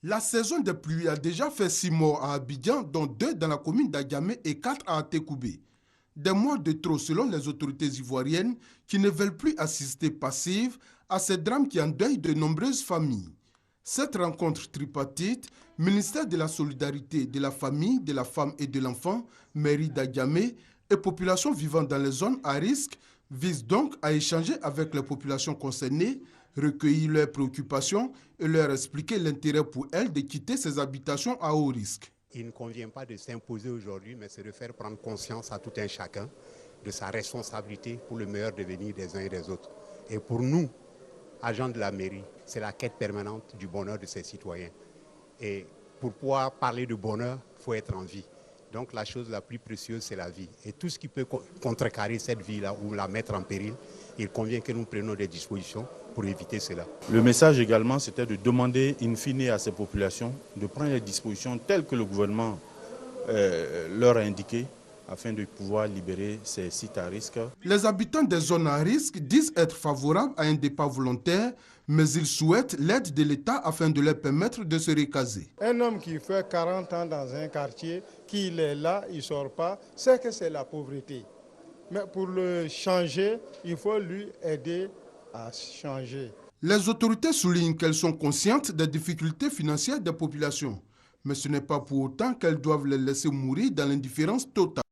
La saison des pluies a déjà fait 6 morts à Abidjan, dont 2 dans la commune d'Agamé et 4 à Atekoubé. Des mois de trop selon les autorités ivoiriennes qui ne veulent plus assister passives à ces drames qui endeuillent de nombreuses familles. Cette rencontre tripartite, ministère de la Solidarité, de la Famille, de la Femme et de l'Enfant, mairie d'Agamé et populations vivant dans les zones à risque, vise donc à échanger avec les populations concernées, recueillir leurs préoccupations et leur expliquer l'intérêt pour elles de quitter ces habitations à haut risque. Il ne convient pas de s'imposer aujourd'hui, mais c'est de faire prendre conscience à tout un chacun de sa responsabilité pour le meilleur devenir des uns et des autres. Et pour nous, agents de la mairie, c'est la quête permanente du bonheur de ses citoyens. Et pour pouvoir parler de bonheur, il faut être en vie. Donc la chose la plus précieuse, c'est la vie. Et tout ce qui peut contrecarrer cette vie-là ou la mettre en péril, il convient que nous prenions des dispositions pour éviter cela. Le message également, c'était de demander in fine à ces populations de prendre les dispositions telles que le gouvernement leur a indiquées afin de pouvoir libérer ces sites à risque. Les habitants des zones à risque disent être favorables à un départ volontaire, mais ils souhaitent l'aide de l'État afin de leur permettre de se recaser. Un homme qui fait 40 ans dans un quartier, qu'il est là, il ne sort pas, c'est que c'est la pauvreté. Mais pour le changer, il faut lui aider à changer. Les autorités soulignent qu'elles sont conscientes des difficultés financières des populations, mais ce n'est pas pour autant qu'elles doivent les laisser mourir dans l'indifférence totale.